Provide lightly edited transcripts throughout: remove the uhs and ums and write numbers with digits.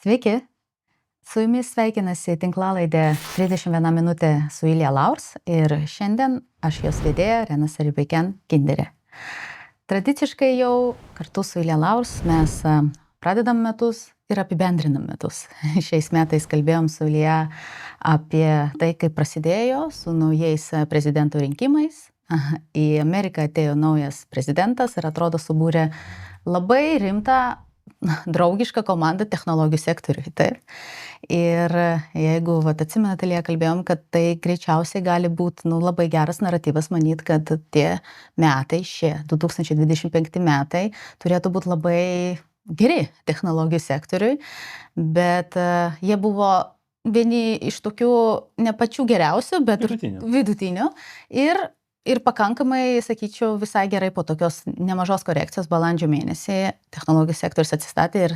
Sveiki, su jumis sveikinasi tinklalaidė 31 minutė su Ilja Laurs ir šiandien aš jos vedėja Renas Aribeiken Kinderė. Tradiciškai jau kartu su Ilja Laurs mes pradedam metus ir apibendrinam metus. Šiais metais kalbėjom su Ilja apie tai, kaip prasidėjo su naujais prezidento rinkimais. Į Ameriką atėjo naujas prezidentas ir atrodo subūrė labai rimtą draugišką komandą technologijų sektoriui. Taip. Ir jeigu atsimenate, Ilja, kalbėjom, kad tai greičiausiai gali būti labai geras naratyvas manyti, kad tie metai, šie 2025 metai, turėtų būti labai geri technologijų sektoriui, bet jie buvo vieni iš tokių ne pačių geriausių, bet vidutinių. Ir pakankamai, sakyčiau, visai gerai po tokios nemažos korekcijos balandžio mėnesį technologijų sektorius atsistatė ir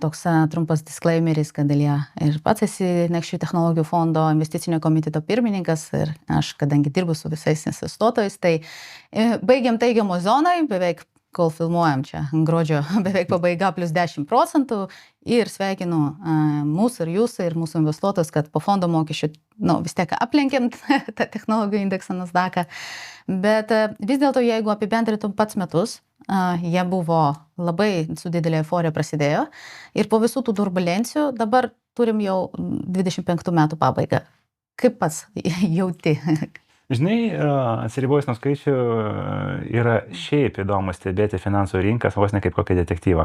toks trumpas disclaimeris, kad Ilja ir pats esi Next technologijų fondo investicinio komiteto pirmininkas ir aš, kadangi dirbu su visais investuotojais, tai baigiam teigiamo zonai, beveik kol filmuojam čia gruodžio beveik pabaiga plus 10% ir sveikinu mūsų ir jūsų ir mūsų investuotojus, kad po fondo mokesčių vis tiek aplenkėm tą technologijų indeksą Nasdaqą. Bet vis dėlto, jeigu apibendrintum pats metus, jie buvo labai su didelė euforija prasidėjo ir po visų tų turbulencijų dabar turim jau 25 metų pabaigą. Kaip pats jauti? Žinai, atsiribojus nuo skaičių, yra šiaip įdomu stebėti finansų rinkas vos ne kaip kokį detektyvą.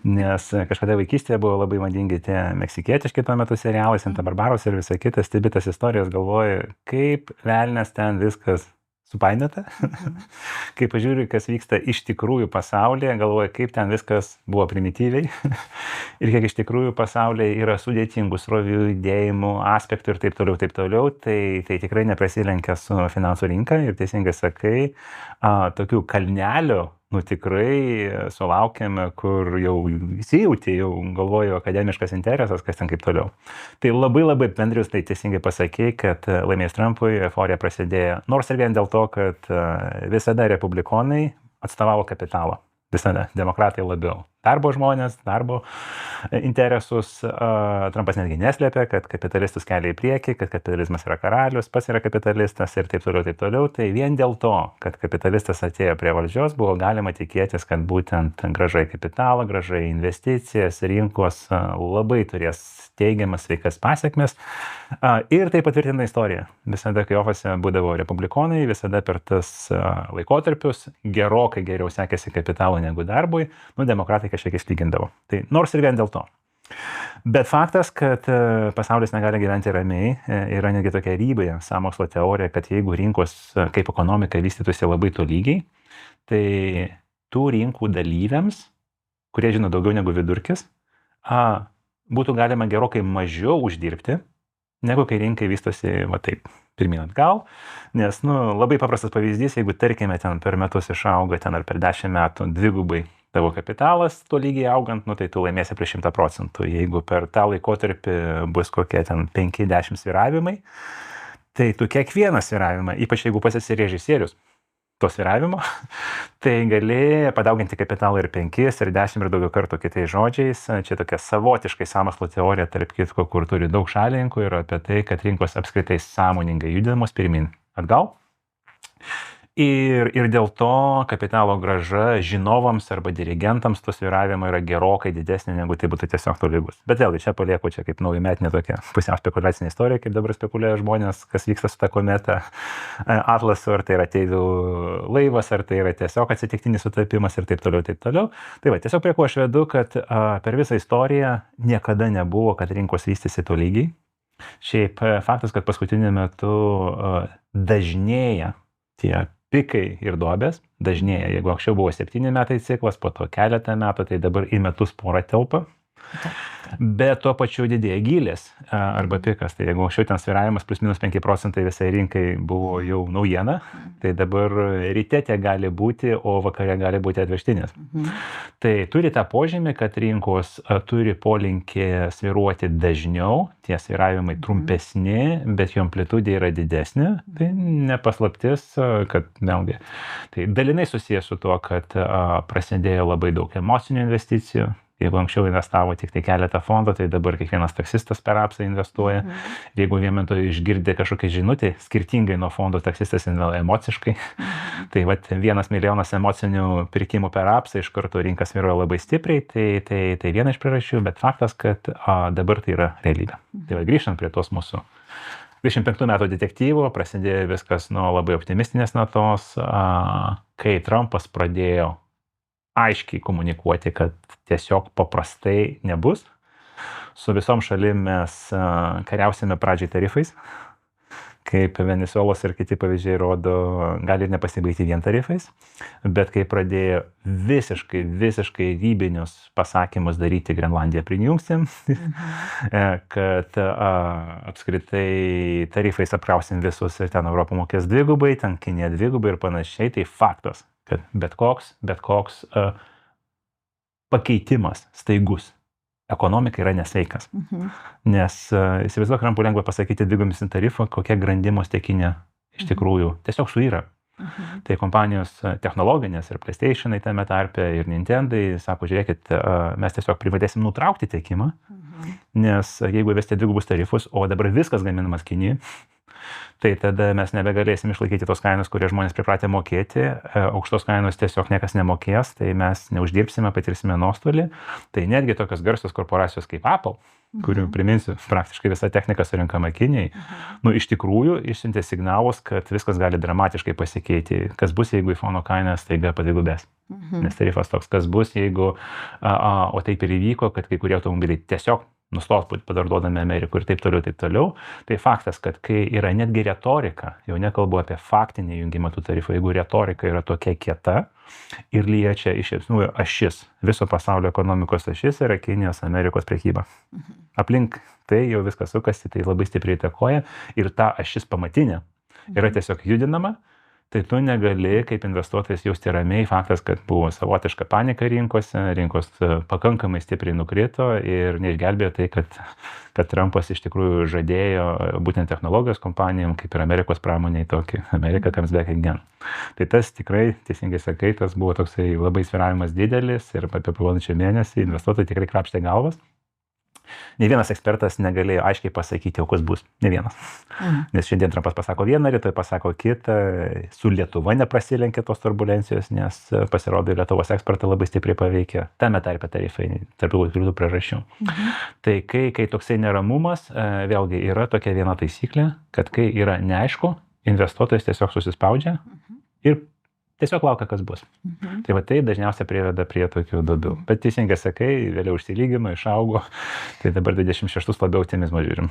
Nes kažkada vaikystėje buvo labai madingi tie meksikietiški tuo metu serialai, Santa Barbaros ir visa kita, stebitas istorijas, galvoju, kaip velnias ten viskas supainiota. Kai pažiūriu, kas vyksta iš tikrųjų pasaulyje, galvoju, kaip ten viskas buvo primityviai ir kiek iš tikrųjų pasaulyje yra sudėtingų srovių, judėjimų, aspektų ir taip toliau, tai tikrai neprasilenkia su finansų rinka ir teisingai sakai, tokių kalnelių, tikrai sulaukėme, kur jau įsijauti, jau galvoju akademiškas interesas, kas ten kaip toliau. Tai labai bendrius, tai teisingai pasakei, kad laimėjus Trumpui euforija prasidėjo, nors ir vien dėl to, kad visada republikonai atstovavo kapitalą. Visada, demokratai labiau. Darbo žmonės, darbo interesus. Trumpas netgi neslėpė, kad kapitalistus kelia į priekį, kad kapitalizmas yra karalius, pats yra kapitalistas ir taip toliau. Tai vien dėl to, kad kapitalistas atėjo prie valdžios, buvo galima tikėtis, kad būtent grąža į kapitalą, grąža į investicijas, rinkos labai turės teigiamas sveikas pasiekmes. Ir tai patvirtina istorija. Visada, kai ofise būdavo republikonai, visada per tas laikotarpius gerokai geriau sekėsi kapitalui negu darbui, demokratai kažkiek išlygindavo. Tai nors ir vien dėl to. Bet faktas, kad pasaulis negali gyventi ramiai, yra netgi tokia rybė, sąmokslo teorija, kad jeigu rinkos kaip ekonomika vystytųsi labai tolygiai, tai tų rinkų dalyviams, kurie žino daugiau negu vidurkis, būtų galima gerokai mažiau uždirbti, negu kai rinkai vystosi taip pirmyn atgal, nes labai paprastas pavyzdys, jeigu tarkime ten per metus išauga ten ar per 10 metų dvigubai tavo kapitalas to lygiai augant, tai tu laimėsi prie 100%. Jeigu per tą laikotarpį bus kokie ten 5-10 svyravimai, tai tu kiekvieną svyravimą, ypač jeigu pasisi režisierius to svyravimo, tai gali padauginti kapitalą ir 5, ir 10 ir daugiau kartų kitais žodžiais. Čia tokia savotiškai sąmokslo teorija, tarp kitko, kur turi daug šalininkų, yra apie tai, kad rinkos apskritai sąmoningai judinamos pirmin atgal. Ir dėl to kapitalo grąža žinovams arba dirigentams to svyravimo yra gerokai didesnė, negu tai būtų tiesiog tolygus. Bet vėlgi, čia palieku čia kaip naujametinė tokia pusiau spekulacinė istorija, kaip dabar spekuliuoja žmonės, kas vyksta su ta kometa Atlasu, ar tai yra ateivių laivas, ar tai yra tiesiog atsitiktinis sutapimas ir taip toliau. Tai va, tiesiog prie ko aš vedu, kad per visą istoriją niekada nebuvo, kad rinkos vystėsi tolygiai. Šiaip faktas, kad paskutiniu metu dažnėja tie pikai ir duobės, dažnėja. Jeigu anksčiau buvo 7 metai ciklas, po to keletą metų, tai dabar į metus porą telpa. Bet tuo pačiu didėja gylis arba pikas. Tai jeigu anksčiau ten svyravimas plus minus 5% visai rinkai buvo jau naujiena, tai dabar ryte tie gali būti, o vakare gali būti atvežtinės. Tai turi tą požymį, kad rinkos turi polinkį svyruoti dažniau, tie svyravimai trumpesni, bet jų amplitudė yra didesnė. Tai nepaslaptis, kad vėlgi. Tai dalinai susijęs su tuo, kad prasidėjo labai daug emocinių investicijų. Jeigu anksčiau investavo tik tai keletą fondų, tai dabar kiekvienas taksistas per apsą investuoja. Jeigu vienu metu išgirdė kažkokią žinutę, skirtingai nuo fondo taksistas investuoja emociškai, tai 1 milijonas emocinių pirkimų per apsą iš karto rinkas vyruoja labai stipriai, tai viena iš priežasčių, bet faktas, kad dabar tai yra realybė. Tai grįžtant prie tos mūsų 25 metų detektyvo, prasidėjo viskas nuo labai optimistinės natos, kai Trumpas pradėjo aiškiai komunikuoti, kad tiesiog paprastai nebus. Su visom šalim mes kariausime pradžiai tarifais, kaip Venezuelos ir kiti pavyzdžiai rodo, gali ir nepasibaigti vien tarifais, bet kai pradėjo visiškai rybinius pasakymus daryti Grenlandiją prijungsim, kad apskritai tarifais apkrausim visus ir ten Europą mokės dvigubai, ten Kinija dvigubai ir panašiai, tai faktas, kad bet koks pakeitimas staigus ekonomikai yra nesveikas. Nes įsivaizduok, Trumpui lengva pasakyti dvigubinsime tarifą, kokia grandimos tiekinė iš tikrųjų tiesiog suyra. Tai kompanijos technologinės ir PlayStationai tame tarpe ir Nintendai sako, žiūrėkit, mes tiesiog privalėsim nutraukti tiekimą, nes jeigu įvesti dvigubus tarifus, o dabar viskas gaminamas Kinijai, tai tada mes nebegalėsim išlaikyti tos kainos, kurie žmonės pripratę mokėti, aukštos kainos tiesiog niekas nemokės, tai mes neuždirbsime, patirsime nuostolį. Tai netgi tokios garsios korporacijos kaip Apple, kurių, priminsiu, praktiškai visa technika surinkama Kinijai, iš tikrųjų išsiuntė signalus, kad viskas gali dramatiškai pasikeiti. Kas bus, jeigu iPhone kaina staiga padvigubės? Nes tarifas toks, kas bus, jeigu, o taip ir įvyko, kad kai kurie automobiliai tiesiog nustos būti padarduodami Amerikoje ir taip toliau. Tai faktas, kad kai yra netgi retorika, jau nekalbu apie faktinį jungimą tų tarifų, jeigu retorika yra tokia kieta ir liečia iš esmės ašis, viso pasaulio ekonomikos ašis yra Kinijos Amerikos prekyba. Aplink tai jau viskas sukasi, tai labai stipriai įtakoja ir ta ašis pamatinė yra tiesiog judinama. Tai tu negali kaip investuotojas jausti ramiai, faktas, kad buvo savotiška panika rinkos pakankamai stipriai nukrito ir neišgelbėjo tai, kad Trumpas iš tikrųjų žadėjo būtent technologijos kompanijom, kaip ir Amerikos pramoniai tokį, America comes back again. Tai tas tikrai, teisingai sakai, tas buvo toksai labai sviravimas didelis ir apie balandžio mėnesį investuotojai tikrai krapštė galvas. Ne vienas ekspertas negalėjo aiškiai pasakyti, o kas bus. Ne vienas. Nes šiandien Trumpas pasako vieną, rytoj pasako kitą. Su Lietuva neprasilenkė tos turbulencijos, nes pasirodo Lietuvos eksportą labai stipriai paveikė. Tame tarpe tarifai, tarp kitų priežasčių. Tai kai toksai neramumas, vėlgi yra tokia viena taisyklė, kad kai yra neaišku, investuotojas tiesiog susispaudžia ir tiesiog laukia, kas bus. Tai tai dažniausiai priveda prie tokių duobių. Bet teisingai sakai, vėliau užsilygino, išaugo, tai dabar 26 labiau optimizmo žiūrim.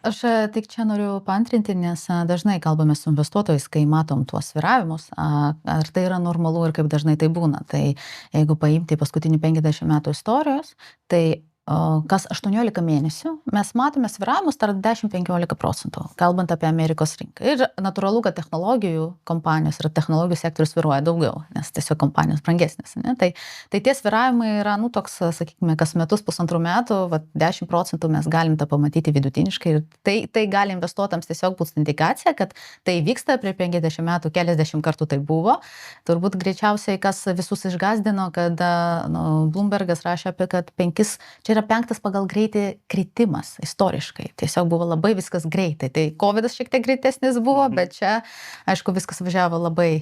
Aš tik čia noriu paantrinti, nes dažnai kalbame su investuotojais, kai matom tuos sviravimus, ar tai yra normalu ir kaip dažnai tai būna. Tai jeigu paimti paskutinį 50 metų istorijos, tai kas 18 mėnesių mes matome sviravimus tarp 10-15%, kalbant apie Amerikos rinką. Ir natūralu, kad technologijų kompanijos ir technologijų sektorius sviruoja daugiau, nes tiesiog kompanijos brangesnės. Ne? Tai tie sviravimai yra, toks, sakykime, kas metus, 1,5 metų, 10% mes galim tą pamatyti vidutiniškai. Ir tai gali investuotams tiesiog būti indikacija, kad tai vyksta prie 50 metų, keliasdešimt kartų tai buvo. Turbūt greičiausiai, kas visus išgazdino, kad Bloombergas rašė apie, kad čia yra 5 pagal greitį kritimas istoriškai. Tiesiog buvo labai viskas greitai. Tai COVIDas šiek tiek greitesnis buvo, bet čia, aišku, viskas važiavo labai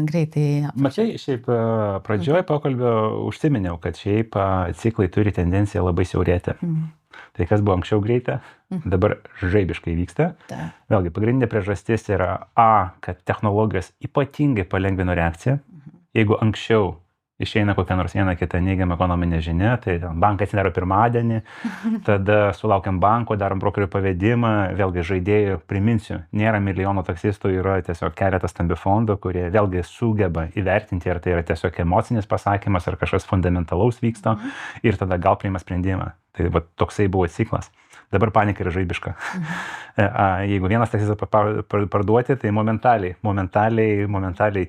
greitai. Mačiai, šiaip pradžioj pokalbio užsiminiau, kad šiaip ciklai turi tendenciją labai siaurėti. Tai kas buvo anksčiau greita, dabar žaibiškai vyksta. Vėlgi, pagrindinė priežastis yra kad technologijos ypatingai palengvino reakciją. Jeigu anksčiau išeina kokia nors viena kita neigiama ekonominė žinia, tai bankai atsidaro pirmadienį, tada sulaukiam banko, darom brokerių pavedimą, vėlgi žaidėjų, priminsiu, nėra milijono taksistų, yra tiesiog keletas stambių fondų, kurie vėlgi sugeba įvertinti, ar tai yra tiesiog emocinis pasakymas, ar kažkas fundamentalaus vyksta ir tada gal priima sprendimą. Tai toksai buvo ciklas. Dabar panika yra žaibiška. Jeigu vienas taksistas parduoti, tai momentaliai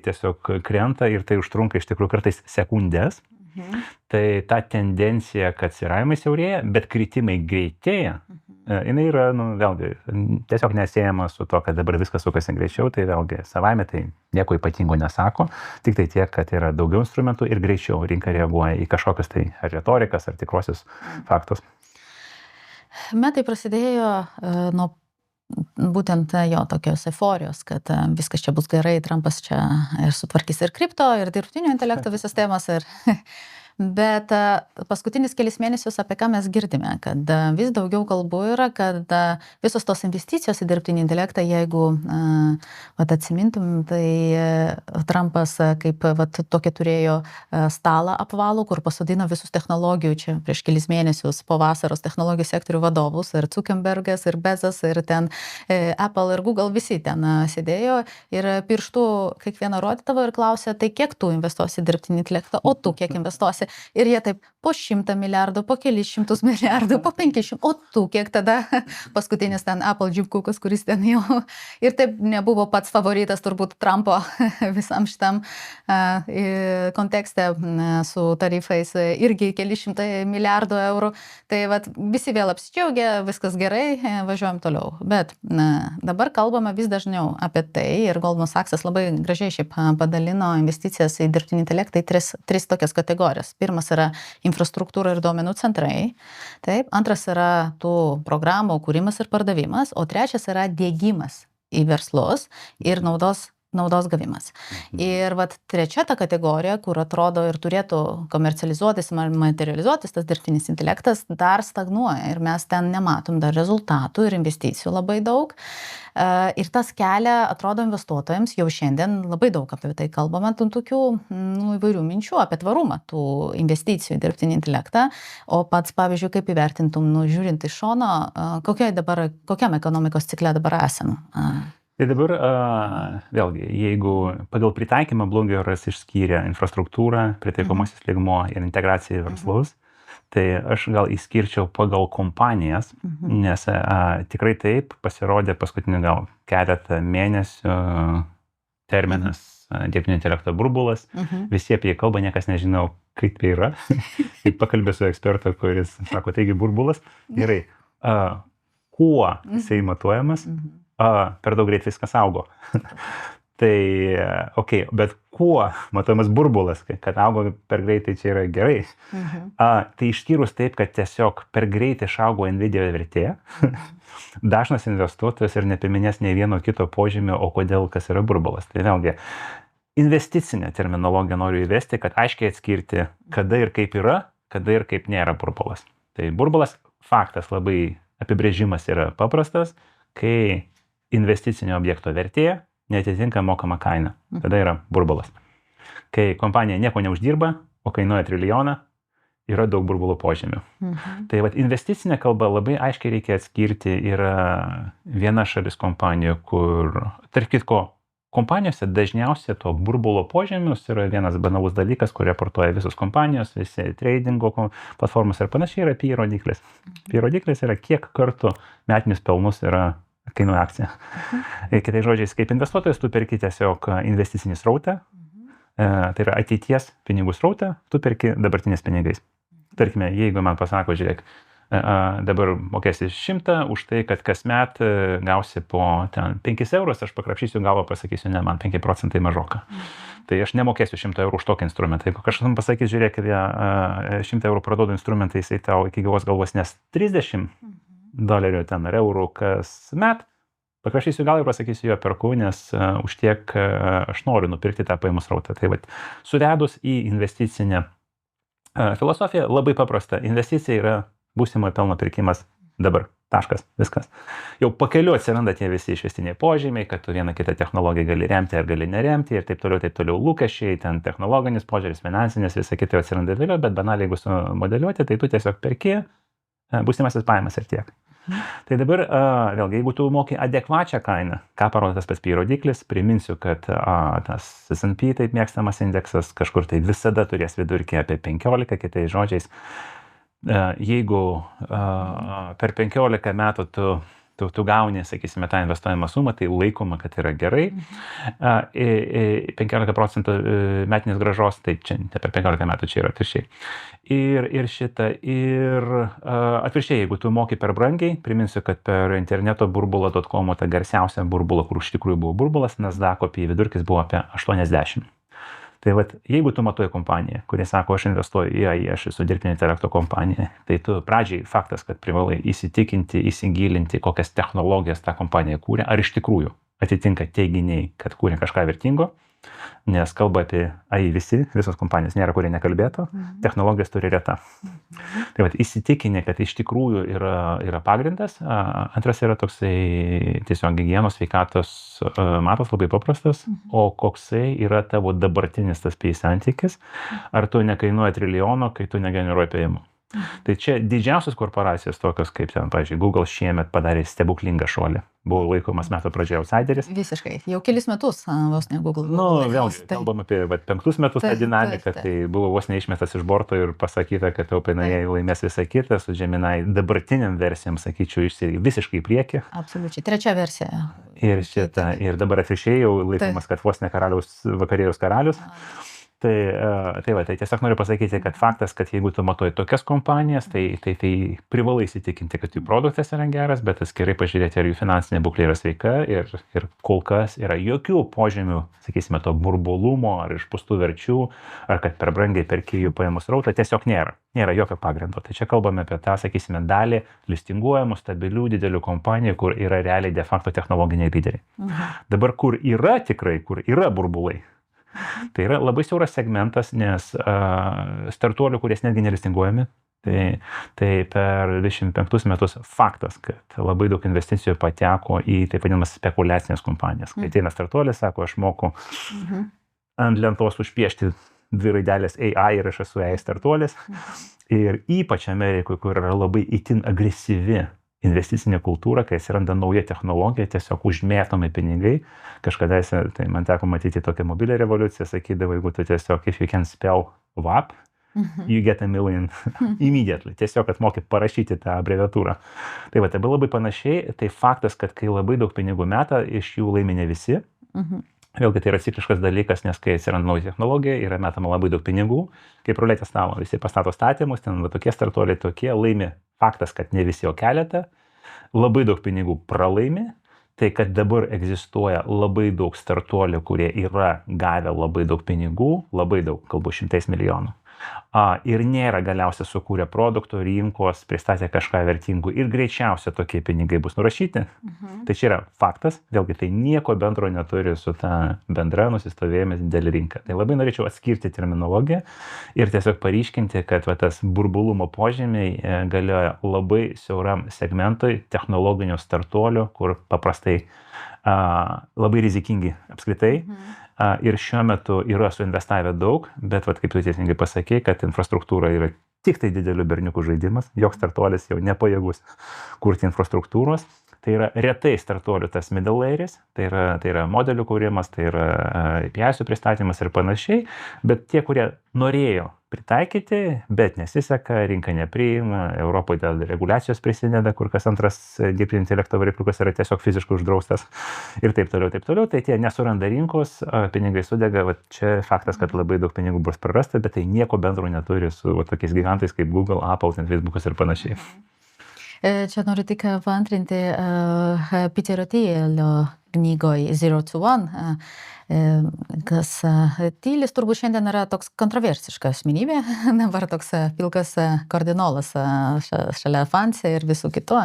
tiesiog krenta ir tai užtrunka iš tikrųjų kartais sekundės. Tai ta tendencija, kad svyravimai siaurėja, bet kritimai greitėja, jinai yra, vėlgi, tiesiog nesiejama su to, kad dabar viskas sukasi greičiau, tai vėlgi savaime tai nieko ypatingo nesako, tik tai tiek, kad yra daugiau instrumentų ir greičiau rinka reaguoja į kažkokius tai ar retorikas, ar tikrosius faktus. Metai prasidėjo nuo būtent jo tokios euforijos, kad viskas čia bus gerai, Trumpas čia ir sutvarkys ir kripto, ir dirbtinio intelekto visas temas. Bet paskutinis kelis mėnesius apie ką mes girdime, kad vis daugiau kalbų yra, kad visos tos investicijos į dirbtinį intelektą, jeigu atsimintum, tai Trumpas kaip tokia turėjo stalą apvalų, kur pasodino visus technologijų čia prieš kelis mėnesius po vasaros technologijų sektorių vadovus, ir Zuckerbergas, ir Bezos, ir ten Apple, ir Google, visi ten sėdėjo ir pirštų kiekvieną rodydavo ir klausė, tai kiek tu investuosi į dirbtinį intelektą, o tu kiek investuosi. Ir jie taip po 100 milijardų, po kelis šimtus milijardų, po 500, o tu kiek tada paskutinis ten Apple Jim Cookas, kuris ten jau ir taip nebuvo pats favoritas turbūt Trumpo visam šitam kontekste su tarifais irgi keli šimtai milijardų eurų. Tai vat, visi vėl apsidžiaugia, viskas gerai, važiuojam toliau. Bet dabar kalbame vis dažniau apie tai ir Goldman Sachsas labai gražiai šiaip padalino investicijas į dirbtinį intelektą į tris tokias kategorijas. Pirmas yra infrastruktūra ir duomenų centrai. Taip. Antras yra tų programų kūrimas ir pardavimas. O trečias yra diegimas į verslus ir naudos gavimas. Ir vat trečia ta kategorija, kur atrodo ir turėtų komercializuotis, materializuotis tas dirbtinis intelektas, dar stagnuoja ir mes ten nematom dar rezultatų ir investicijų labai daug. Ir tas kelia, atrodo, investuotojams jau šiandien labai daug apie tai kalbame, tokių įvairių minčių apie tvarumą tų investicijų į dirbtinį intelektą. O pats, pavyzdžiui, kaip įvertintum, žiūrint iš šono, kokiam ekonomikos cikle dabar esame? Tai dabar, vėlgi, jeigu pagal pritaikymą Bloombergas išskyrė infrastruktūrą, pritaikomasis lygmuo ir integraciją į verslus, tai aš gal išskirčiau pagal kompanijas, nes tikrai taip pasirodė paskutinį gal keletą mėnesių terminas dirbtinio intelekto burbulas. Visi apie jį kalba, niekas nežinau, kaip tai yra. Kaip pakalbė su ekspertu, kuris sako, taigi burbulas. Gerai, kuo jisai matuojamas? Per daug greit viskas augo. Tai, bet kuo matomas burbulas, kad augo per greitai, čia yra gerai. Tai išskyrus taip, kad tiesiog per greitai išaugo Nvidia vertė, dažnas investuotojas ir nepiminės nei vieno kito požymio, o kodėl kas yra burbulas. Tai vėlgi, investicinę terminologiją noriu įvesti, kad aiškiai atskirti, kada ir kaip yra, kada ir kaip nėra burbulas. Tai burbulas, faktas, labai apibrėžimas yra paprastas, kai investicinio objekto vertė neatitinka mokama kaina. Tada yra burbulas. Kai kompanija nieko neuždirba, o kainuoja trilijoną, yra daug burbulų požymių. Tai vat, investicinė kalba labai aiškiai reikia atskirti. Yra viena šalis kompanijų, kur, tarp kitko, kompanijose dažniausiai to burbulo požymius yra vienas banalus dalykas, kur reportuoja visos kompanijos, visi tradingo platformos ir panašiai, yra PE rodiklis. PE rodiklis yra kiek kartų metinius pelnus yra kainuoja akcija. Kitais žodžiais, kaip investuotojas, tu perki tiesiog investicinį srautą, tai yra ateities pinigų srautą, tu perki dabartinės pinigais. Tarkime, jeigu man pasako, žiūrėk, dabar mokėsi 100 už tai, kad kasmet gausi po 5 eurus, aš pakrapšysiu galvą, pasakysiu, ne, man 5% mažoka. Tai aš nemokėsiu 100 eurų už tokį instrumentą. Jeigu kažkas man pasakys, žiūrėk, 100 eurų parduodu instrumentą, jisai tau iki gyvos galvos nes $30 ten ar eurų kas met, pakrašysiu gal ir pasakysiu, jo perku, nes už tiek aš noriu nupirkti tą pajamų srautą. Tai vat, suvedus į investicinę filosofiją, labai paprasta. Investicija yra būsimojo pelno pirkimas dabar. Taškas. Viskas. Jau pakeliu atsiranda tie visi išvestiniai požymiai, kad tu vieną kitą technologiją gali remti ar gali neremti ir taip toliau lūkesčiai, ten technologinis požiūris, finansinis, visa kita atsiranda vėliau, bet banaliai jeigu sumodeliuoti, tai tu tiesiog perki būsimasis pajamas ir tiek. Tai dabar, vėlgi, jeigu tu moki adekvačią kainą, ką parodo tas pats PE rodiklis, priminsiu, kad tas S&P taip mėgstamas indeksas kažkur tai visada turės vidurkį apie 15, kitais žodžiais. Jeigu per 15 metų tu tu gauni, sakysime, tą investuojamą sumą, tai laikoma, kad yra gerai. 15% metinės grąžos, tai čia ne per 15 metų, čia yra atvirkščiai. Ir atvirkščiai, jeigu tu moki per brangiai, priminsiu, kad per interneto burbulą.com, ta garsiausia burbulą, kur iš tikrųjų buvo burbulas, Nasdaq'o PE vidurkis buvo apie 80. Tai vat, jeigu tu matuoji kompaniją, kurie sako, aš investuoju į AI, aš esu dirbtinio intelekto kompanija, tai tu pradžiai faktas, kad privalai įsitikinti, įsigilinti, kokias technologijas tą kompaniją kūrė, ar iš tikrųjų atitinka teiginiai, kad kūrė kažką vertingo, nes kalba apie AI visos kompanijos nėra, kurie nekalbėtų, technologijos turi reta. Tai vat, įsitikinę, kad iš tikrųjų yra pagrindas. Antras yra toksai tiesiog higienos sveikatos matas labai paprastas, o koksai yra tavo dabartinis tas PE santykis, ar tu nekainuoja trilijono, kai tu negeneruoji pajamų. Tai čia didžiausios korporacijos tokios kaip ten, pavyzdžiui, Google šiemet padarė stebuklingą šuolį. Buvo laikomas metų pradžioje outsideris. Visiškai. Jau kelis metus vos ne Google. Vėlgi, kalbam apie 5 metus tą dinamiką, tai buvo vos neišmetas iš borto ir pasakyta, kad OpenAI laimės visą kitą, su Gemini dabartiniam versijam, sakyčiau, visiškai į priekį. Absoliučiai. Trečia versija. Ir dabar atvirkščiai jau laikomas, kad vos ne vakarėjaus karalius. Tai tiesiog noriu pasakyti, kad faktas, kad jeigu tu matuoji tokias kompanijas, tai privalai įsitikinti, kad jų produktas yra geras, bet atskirai pažiūrėti, ar jų finansinė būklė yra sveika ir kol kas yra jokių požymių, sakysime, to burbulumo ar išpūstų verčių, ar kad per brangiai perki jų pajamų srautą, tiesiog nėra. Nėra jokio pagrindo. Tai čia kalbame apie tą, sakysime, dalį listinguojamų, stabilių, didelių kompanijų, kur yra realiai de facto technologiniai lyderiai. Dabar, kur yra burbulai, tai yra labai siauras segmentas, nes startuolių, kurie netgi nelistinguojami, tai per 25 metus faktas, kad labai daug investicijų pateko į taip vadinamas spekuliacinės kompanijas. Kai ateina startuolis, sako, aš moku ant lentos užpiešti 2 raidelės AI ir aš esu AI startuolis. Ir ypač Amerikoje, kur yra labai itin agresyvi investicinė kultūra, kai atsiranda nauja technologija, tiesiog užmėtomi pinigai. Kažkada, tai man teko matyti tokią mobilią revoliuciją, sakydavo, jeigu tu tiesiog, if you can spell WAP, you get $1 million immediately. Tiesiog, kad moki parašyti tą abreviatūrą. Tai buvo labai panašiai. Tai faktas, kad kai labai daug pinigų meta, iš jų laimi ne visi. Vėlgi tai yra cikliškas dalykas, nes kai atsiranda nauja technologija, yra metama labai daug pinigų, kaip ruletės stalo, visi pastato statymus, ten tokie startuoliai tokie, laimi faktas, kad ne visi, o keletą, labai daug pinigų pralaimi, tai kad dabar egzistuoja labai daug startuolių, kurie yra gavę labai daug pinigų, labai daug, kalbu 100 milijonų. Ir nėra galiausiai sukūrę produktų, rinkos, pristatė kažką vertingų ir greičiausiai tokie pinigai bus nurašyti. Tai čia yra faktas, vėlgi tai nieko bendro neturi su ta bendra nusistovėjimais didelė rinka. Tai labai norėčiau atskirti terminologiją ir tiesiog paryškinti, kad tas burbulumo požymiai galioja labai siauram segmentui technologinių startuolių, kur paprastai labai rizikingi apskritai. Ir šiuo metu yra suinvestavę daug, bet kaip tu teisingai pasakei, kad infrastruktūra yra tik tai didelių berniukų žaidimas, joks startuolis jau nepajėgus kurti infrastruktūros. Tai yra retai startuolių tas middle layers, tai yra modelių kūrimas, tai yra API pristatymas ir panašiai, bet tie, kurie norėjo pritaikyti, bet nesiseka, rinka nepriima, Europoje dėl reguliacijos prisideda, kur kas antras dirbtinio intelekto varikliukas yra tiesiog fiziškai uždraustas ir taip toliau, tai tie nesuranda rinkos, pinigai sudega, čia faktas, kad labai daug pinigų bus prarasta, bet tai nieko bendro neturi su tokiais gigantais kaip Google, Apple, Facebookas ir panašiai. Čia noriu tik paantrinti Peterio Thielio knygoj 0 to 1, kas Thielis turbūt šiandien yra toks kontroversiška asmenybė, dabar toks pilkas kardinolas šalia Fancy ir visų kitų,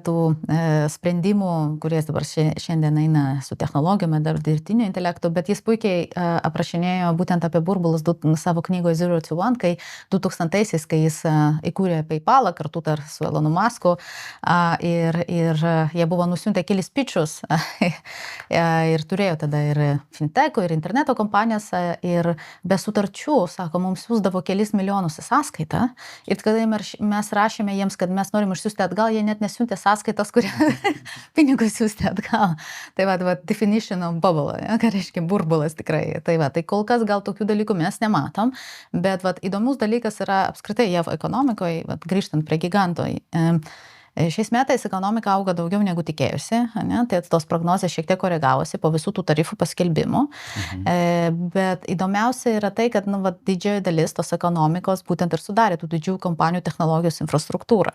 tų sprendimų, kuries dabar šiandien eina su technologijom, dar dirbtinio intelekto, bet jis puikiai aprašinėjo būtent apie burbulus savo knygoje 0 to 1, kai 2000-aisiais, kai jis įkūrė PayPalą kartu dar su Elonu Musku ir jie buvo nusiuntę kelis pitchus ir turėjo tada ir fintechų, ir interneto kompanijas, ir be sutarčių, sako, mums siūsdavo kelis milijonus į sąskaitą, ir kada mes rašėme jiems, kad mes norim išsiųsti atgal, jie net nesiuntė sąskaitas, kurie pinigus siūsti atgal. Tai definition of bubble, ką reiškia burbulas tikrai. Tai kol kas gal tokių dalykų mes nematom, bet įdomus dalykas yra apskritai JAV ekonomikoje, grįžtant prie gigantoj. Šiais metais ekonomika auga daugiau negu tikėjusi, ne? Tai tos prognozės šiek tiek koregavosi po visų tų tarifų paskelbimų. Bet įdomiausia yra tai, kad didžioji dalis tos ekonomikos būtent ir sudarė tų didžiųjų kompanijų technologijos infrastruktūrą.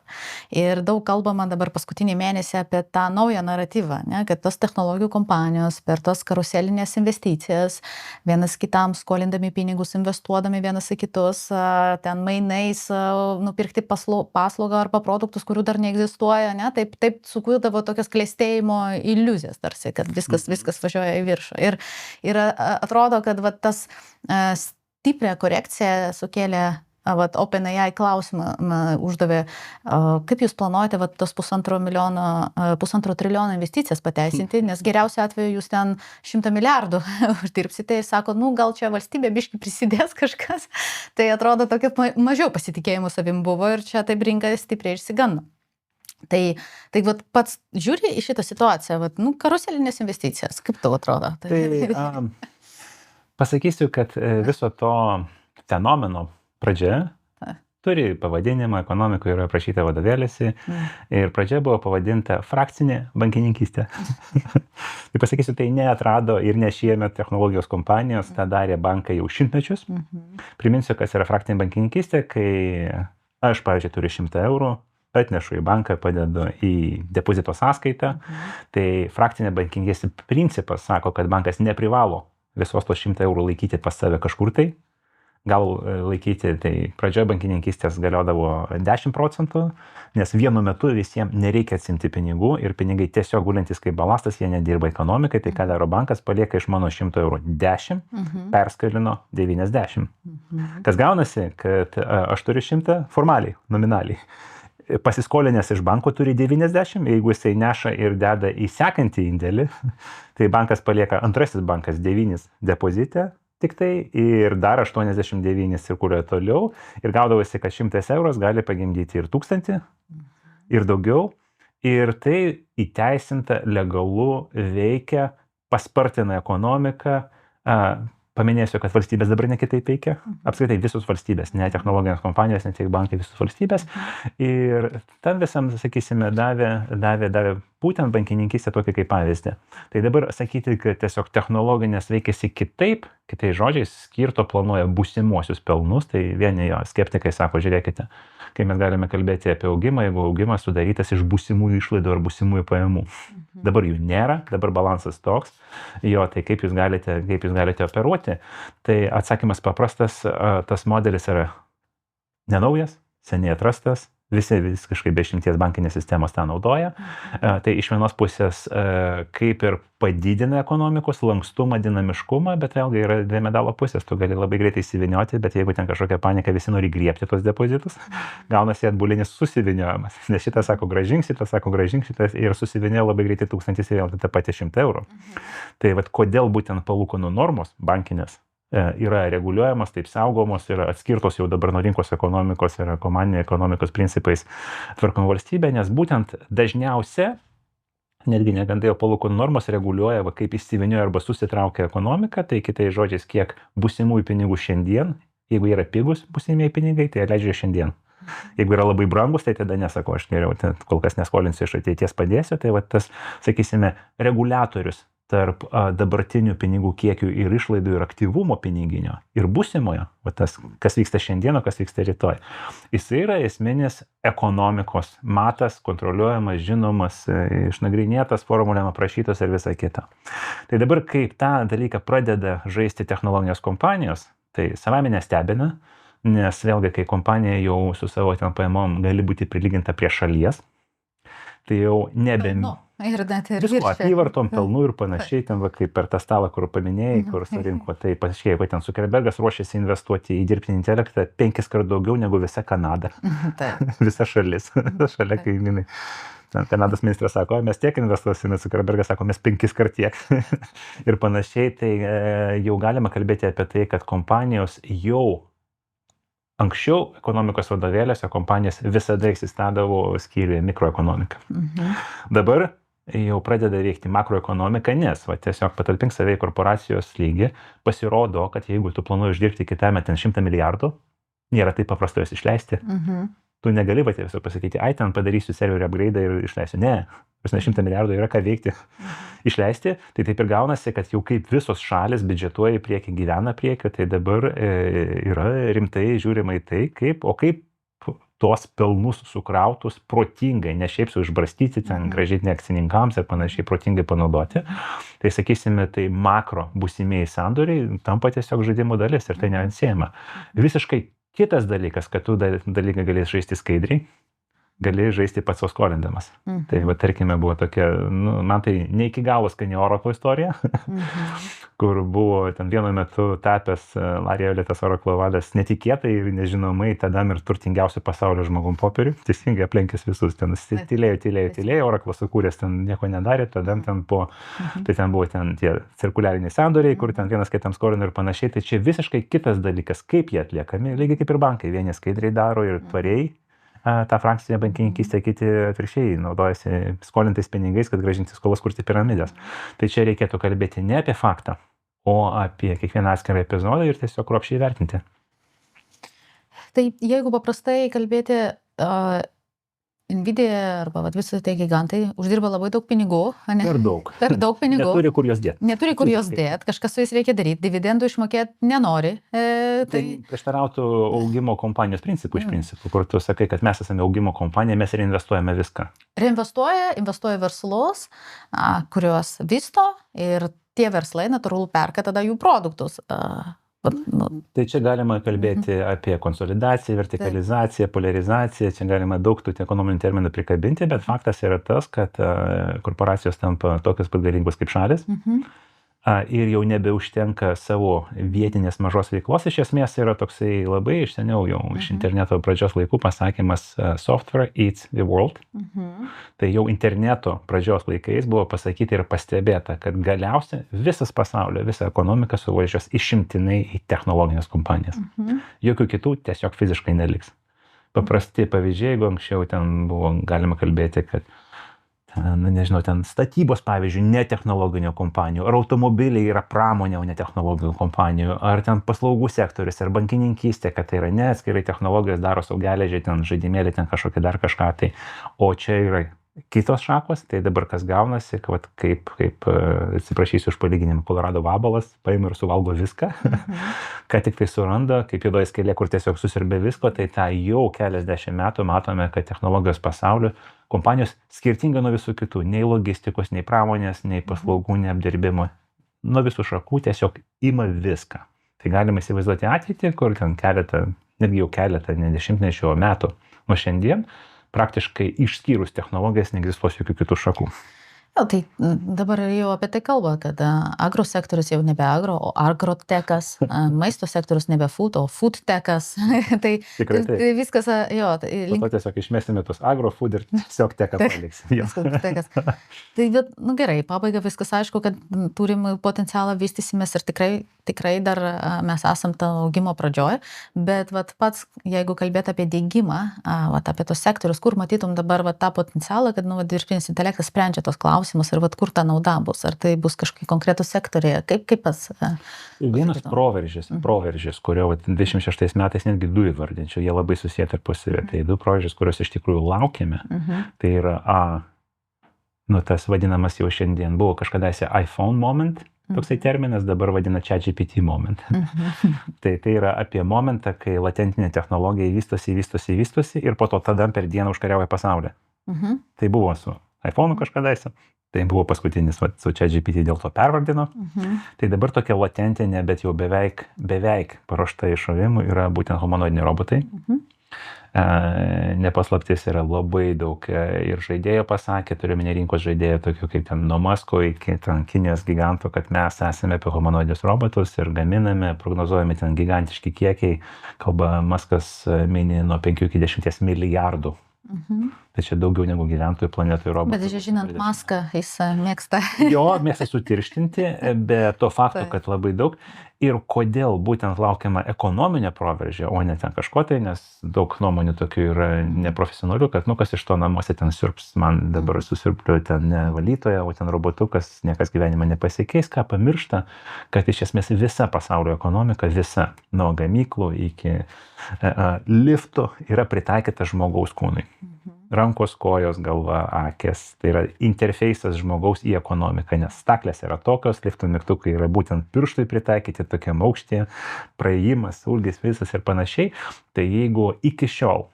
Ir daug kalbama dabar paskutinį mėnesį apie tą naują naratyvą, ne? Kad tos technologijų kompanijos per tos karuselinės investicijas, vienas kitam skolindami pinigus, investuodami vienas į kitus, ten mainais nupirkti paslaugą arba produktus, kurių dar neegzistuoja, ne? Taip sukurdavo tokias klestėjimo iliuzijas tarsi, kad viskas važiuoja į viršų. Ir atrodo, kad tas stiprią korekciją sukėlė OpenAI klausimą uždavė, kaip jūs planuojate tos pusantro trilijono investicijas pateisinti, nes geriausiu atveju jūs ten 100 milijardų uždirbsite ir sako, gal čia valstybė biškai prisidės kažkas, tai atrodo tokia mažiau pasitikėjimų savim buvo ir čia taip rinka stipriai išsigando. Tai pats žiūri į šitą situaciją, karuselinės investicijas, kaip tau atrodo? Pasakysiu, kad viso to fenomeno pradžia turi pavadinimą, ekonomikoje yra aprašyta vadovėlėse ir pradžia buvo pavadinta frakcinė bankininkystė. Tai pasakysiu, tai neatrado ir ne šiemet technologijos kompanijos, tą darė bankai jau šimtmečius. Priminsiu, kas yra frakcinė bankininkystė, kai aš, pavyzdžiui, turiu 100 eurų, atnešu į banką, padedu į depozito sąskaitą. Tai frakcinė bankininkystė principas sako, kad bankas neprivalo visos tos 100 eurų laikyti pas save kažkur tai. Gal laikyti, tai pradžioje bankininkystės galiodavo 10%, nes vienu metu visiems nereikia atsimti pinigų ir pinigai tiesiog gulintis kaip balastas, jie nedirba ekonomikai, tai ką daro bankas, palieka iš mano 100 eurų 10, perskalino 90. Kas gaunasi, kad aš turiu 100 formaliai, nominaliai. Pasiskolinęs iš banko turi 90, jeigu jisai neša ir deda į sekantį indėlį, tai bankas palieka antrasis bankas 9 depozite, tik tai ir dar 89 cirkuliuoja toliau ir gaudavosi, kad 100 eurų gali pagimdyti ir 1000 ir daugiau ir tai įteisinta, legalu, veikia, paspartina ekonomiką. Paminėsiu, kad valstybės dabar ne kitaip veikia, apskritai visos valstybės, ne technologinės kompanijos, ne tik bankai, visos valstybės. Ir tam visam, sakysime, davė būtent bankininkystę tokį kaip pavyzdį. Tai dabar sakyti, kad tiesiog technologinės veikiasi kitaip, kitais žodžiais, skirto planuoja būsimuosius pelnus, tai vieni jo skeptikai sako, žiūrėkite, kai mes galime kalbėti apie augimą, jeigu augimas sudarytas iš būsimųjų išlaidų ar būsimųjų pajamų. Dabar jų nėra, dabar balansas toks, jo, tai kaip jūs galite operuoti, tai atsakymas paprastas, tas modelis yra nenaujas, seniai atrastas, visi kažkaip be išimties bankinės sistemos tą naudoja. Tai iš vienos pusės kaip ir padidina ekonomikos lankstumą, dinamiškumą, bet vėlgi yra dvi medalo pusės, tu gali labai greitai įsivinioti, bet jeigu ten kažkokia panika, visi nori griebti tos depozitus, gaunasi atbulinis susiviniojimas, nes šitas sako gražink, šitas ir susivinėjo labai greitai 1000 ir vėl ta pati 100 eurų. Tai kodėl būtent palūkanų normos bankinės yra reguliuojamos, taip saugomos, yra atskirtos jau dabar nuo rinkos ekonomikos ir komandinės ekonomikos principais tvarkom valstybę, nes būtent dažniausia, netgi negandai, palūkanų normos reguliuoja, kaip įsivinioja arba susitraukia ekonomika, tai kitais žodžiais, kiek būsimųjų pinigų šiandien, jeigu yra pigus būsimieji pinigai, tai leidžia šiandien. Jeigu yra labai brangus, tai tada nesako, aš geriau kol kas neskolinsiu, iš ateities padėsiu, tai tas, sakysime, reguliatorius tarp dabartinių pinigų kiekių ir išlaidų ir aktyvumo piniginio ir būsimojo, tas, kas vyksta šiandieną, kas vyksta rytoj. Jis yra esminis ekonomikos matas, kontroliuojamas, žinomas, išnagrinėtas, formulėm aprašytas ir visa kita. Tai dabar, kaip tą dalyką pradeda žaisti technologinės kompanijos, tai savame nestebina, nes vėlgi, kai kompanija jau su savo ten pajamom gali būti prilyginta prie šalies, tai jau nebe... Visko, apyvartom, pelnų ir panašiai, ten kaip per tą stalą, kur paminėjai, kur surinko, tai pasiškėjo, kad ten Zuckerbergas ruošiasi investuoti į dirbtinį intelektą 5 kart daugiau negu visa Kanada. Visa šalis, šalia kaimynai. Kanados ministras sako, mes tiek investuosime, Zuckerbergas sako, mes 5 kart tiek. Ir panašiai, tai jau galima kalbėti apie tai, kad kompanijos jau anksčiau ekonomikos vadovėliuose kompanijos visada egzistavdavo skyriuje mikroekonomika. Dabar jau pradeda veikti makroekonomika, nes tiesiog patalpink save į korporacijos lygį, pasirodo, kad jeigu tu planuoji uždirbti kitame 100 milijardų, nėra taip paprasta juos išleisti. Tu negali tiesiog pasakyti, ai, ten padarysiu serverio upgrade ir išleisiu. Ne, 100 milijardų yra ką veikti. Išleisti, tai taip ir gaunasi, kad jau kaip visos šalis biudžetuoja į priekį, gyvena priekį, tai dabar yra rimtai žiūrima į tai, kaip tuos pelnus sukrautus protingai, ne šiaip su išbrastyti, ten gražyti akcininkams ir panašiai protingai panaudoti. Tai sakysime, tai makro būsimieji sandoriai tampa tiesiog žaidimo dalis ir tai neatsiejama. Visiškai kitas dalykas, kad tu dalyką galės žaisti skaidriai, gali žaisti pats skolindamas. Tai va, tarkime, buvo tokia, man tai ne iki galo skani Oracle istorija, kur buvo ten vienu metu tapęs Larry Elliotas Oracle vadas netikėtai ir nežinomai tadam ir turtingiausių pasaulio žmogum popierių, teisingai aplenkęs visus, ten tylėjo, Oracle sukūręs ten nieko nedarė, tadam ten tai ten buvo ten tie cirkuliariniai sandoriai, kur ten vienas kitam skolina ir panašiai, tai čia visiškai kitas dalykas, kaip jie atliekami, lygiai kaip ir bankai, vieni skaidriai daro ir tvariai, tą frakcinę bankininkystę, kiti atvirkščiai naudojasi skolintais pinigais, kad grąžinti skolas, kurti piramidės. Tai čia reikėtų kalbėti ne apie faktą, o apie kiekvieną atskirą epizodą ir tiesiog kruopščiai vertinti. Tai jeigu paprastai kalbėti, Nvidia arba visi tie gigantai uždirba labai daug pinigų, ne? Per daug pinigų. Neturi kur jos dėti, kažkas su jais reikia daryti, dividendų išmokėti nenori. Tai prieštarautų augimo kompanijos principų iš principų, kur tu sakai, kad mes esame augimo kompanija, mes reinvestuojame viską. Investuoja verslus, kuriuos vysto ir tie verslai natūralu perka tada jų produktus. Tai čia galima kalbėti apie konsolidaciją, vertikalizaciją, polarizaciją, čia galima daug tų ekonominių terminų prikabinti, bet faktas yra tas, kad korporacijos tampa tokios pat galingos kaip šalis ir jau nebeužtenka savo vietinės mažos veiklos. Iš esmės yra toksai labai iš seniau jau iš interneto pradžios laikų pasakymas software eats the world. Tai jau interneto pradžios laikais buvo pasakyti ir pastebėta, kad galiausiai visas pasaulio, visa ekonomika suvažiuos išimtinai į technologinės kompanijas. Jokių kitų tiesiog fiziškai neliks. Paprasti pavyzdžiai, jeigu anksčiau ten buvo galima kalbėti, kad nežinau, ten statybos, pavyzdžiui, netechnologinių kompanijų, ar automobiliai yra pramonė, o ne technologinių kompanijų, ar ten paslaugų sektorius, ar bankininkystė, kad tai yra ne atskirai technologijos, daro saugeležiai, ten žaidimėlį, ten kažkokia dar kažką, tai, o čia yra kitos šakos, tai dabar kas gaunasi, kad kaip atsiprašysiu už palyginimą, Kolorado vabalas paima ir suvalgo viską, ką tik tai suranda, kaip juodoji skylė, kur tiesiog susirbė visko, tai tą jau keliasdešimt metų matome, kad technologijos pasaulio kompanijos skirtingai nuo visų kitų, nei logistikos, nei pramonės, nei paslaugų, nei apdirbimo, nuo visų šakų tiesiog ima viską. Tai galima įsivaizduoti ateitį, kur ten netgi jau keletą, ne dešimtmečio metų nuo šiandien, praktiškai išskyrus technologijas neegzistuos jokių kitų šakų. Tai dabar jau apie tai kalba, kad agro sektorius jau nebe agro, o agrotekas, maisto sektorius nebe food, o foodtekas. Tai viskas, jo. Po to tiesiog išmesime tos agro, food ir tiesiog teką paliksim. Tai gerai, pabaiga viskas aišku, kad turim potencialą, vystysimės ir tikrai dar mes esam tą augimo pradžioj, bet pats, jeigu kalbėt apie diegimą, apie tos sektorius, kur matytum dabar tą potencialą, kad dirbtinis intelektas sprendžia tos klausimus ir kur ta nauda bus, ar tai bus kažkokie konkretūs sektoriai, kaip pats? Vienas proveržis, kurio 26 metais netgi du įvardinčiau, jie labai susiję tarpusavy. Tai du proveržis, kuriuos iš tikrųjų laukiame, tai yra tas vadinamas jau šiandien buvo kažkadaise iPhone moment, toksai terminas, dabar vadina ChatGPT moment. Tai yra apie momentą, kai latentinė technologija vystosi ir po to tada per dieną užkariauja pasaulį. Tai buvo su iPhone'u kažkadaise. Tai buvo paskutinis su ChatGPT dėl to pervardino. Tai dabar tokia latentinė, bet jau beveik paruošta iššovimų yra būtent humanoidiniai robotai. Nepaslaptis yra labai daug ir žaidėjų pasakė, turime rinkos žaidėjų, tokių kaip ten nuo Musko iki Kinijos gigantų, kad mes esame apie humanoidinius robotus ir gaminame, prognozuojame ten gigantiški kiekiai, kalba Muskas mini nuo 5 iki 10 milijardų. Tai čia daugiau negu gyventojų planetoje robotų. Bet žinant Maską, jis mėgsta. Jo, mėgsta sutirštinti, bet to fakto, kad labai daug. Ir kodėl būtent laukiama ekonominė proveržė, o ne ten kažko tai, nes daug nuomonių tokių yra neprofesionalių, kad kas iš to namuose ten sirps, man dabar susirpliu ten ne valytoja, o ten robotukas, niekas gyvenime nepasikeis, ką pamiršta, kad iš esmės visa pasaulio ekonomika, visa nuo gamyklų iki liftų yra pritaikyta žmogaus kūnui. Rankos, kojos, galva, akės. Tai yra interfeisas žmogaus į ekonomiką, nes staklės yra tokios, liftų mygtukai yra būtent pirštui pritaikyti tokiam aukštyje, praėjimas, ilgis visas ir panašiai. Tai jeigu iki šiol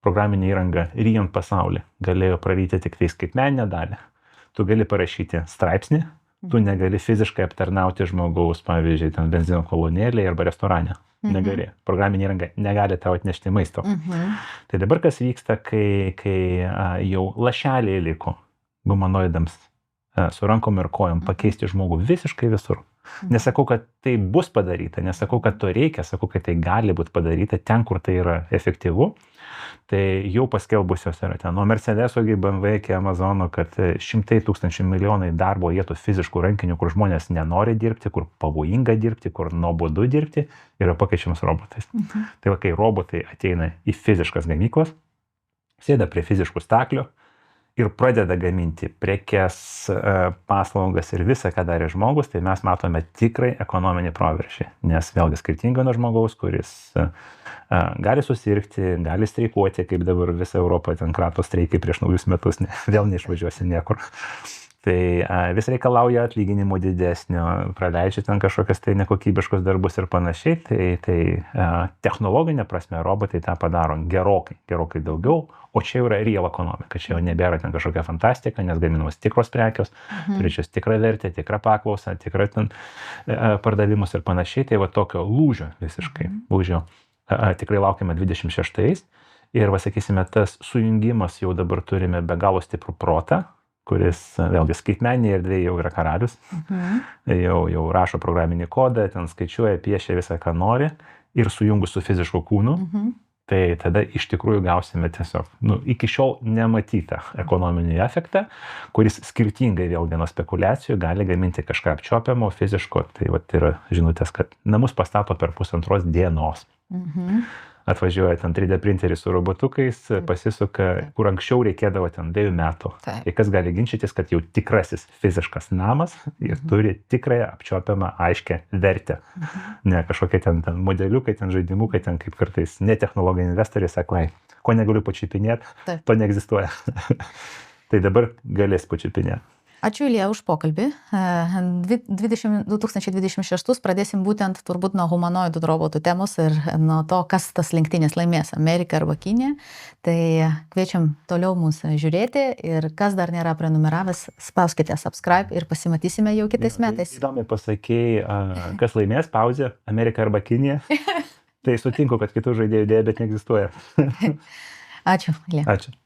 programinė įranga ryjant pasaulį galėjo praryti tik tai skaitmeninę dalį, tu gali parašyti straipsnį, tu negali fiziškai aptarnauti žmogaus, pavyzdžiui, ten benzino kolonėlėje arba restorane. Negali. Programinė įranga negali tau atnešti maisto. Tai dabar kas vyksta, kai jau lašeliai liko humanoidams su rankom ir kojom pakeisti žmogų visiškai visur. Nesakau, kad tai bus padaryta, nesakau, kad to reikia, sakau, kad tai gali būti padaryta ten, kur tai yra efektyvu. Tai jau paskelbusios yra ten nuo Mercedeso iki BMW iki Amazono, kad 100 tūkstančių milijonai darbo vietų fiziškų rankinių, kur žmonės nenori dirbti, kur pavojinga dirbti, kur nuobodu dirbti, yra pakeičiamas robotais. Tai va, kai robotai ateina į fiziškas gamyklas, sėda prie fiziškų staklių ir pradeda gaminti prekes, paslaugas ir visą, ką darė žmogus, tai mes matome tikrai ekonominį proveržį. Nes vėlgi skirtingai nuo žmogaus, kuris gali susirgti, gali streikuoti, kaip dabar visa Europa ten krato streikai prieš naujus metus, vėl neišvažiuosi niekur. Tai vis reikalauja atlyginimų didesnio, praleidžia ten kažkokias tai nekokybiškus darbus ir panašiai, tai technologinė prasme robotai tą padaro gerokai daugiau, o čia jau yra real ekonomika, čia jau nebėra ten kažkokia fantastika, nes gaminamos tikros prekios, turinčios tikrą vertę, tikrą paklausą, tikrą ten pardavimus ir panašiai, tai va tokio lūžio visiškai, lūžio tikrai laukiame 26 ir, sakysime, tas sujungimas jau dabar turime be galo stiprų protą, kuris vėlgi skaitmeninėje erdvėje jau yra karalius, jau rašo programinį kodą, ten skaičiuoja, piešia visą, ką nori ir sujungus su fizišku kūnu, tai tada iš tikrųjų gausime tiesiog iki šiol nematytą ekonominį efektą, kuris skirtingai vėlgi nuo spekulacijų gali gaminti kažką apčiuopiamo, fiziško, tai vat yra žinutės, kad namus pastato per 1,5 dienos. Atvažiuoja ten 3D printeris su robotukais, pasisuka, kur anksčiau reikėdavo ten 2 metų. Tai kas gali ginčytis, kad jau tikrasis fiziškas namas ir turi tikrąją apčiuopiamą aiškę vertę. Ne kažkokie ten modeliukai, ten žaidimukai, ten kaip kartais netechnologiniai investoriai sako, ko negaliu pačiupinėti, to neegzistuoja. Tai dabar galės pačiupinėti. Ačiū Ilja už pokalbį. 2026 pradėsim būtent turbūt nuo humanoidų robotų temos ir nuo to, kas tas lenktynės laimės, Amerika arba Kinija. Tai kviečiam toliau mūsų žiūrėti ir kas dar nėra prenumeravęs, spauskite subscribe ir pasimatysime jau kitais metais. Įdomiai pasakėjai, kas laimės, pauzė, Amerika arba Kinija. Tai sutinku, kad kitų žaidėjų dėja, bet neegzistuoja. Ačiū, Ilja. Ačiū.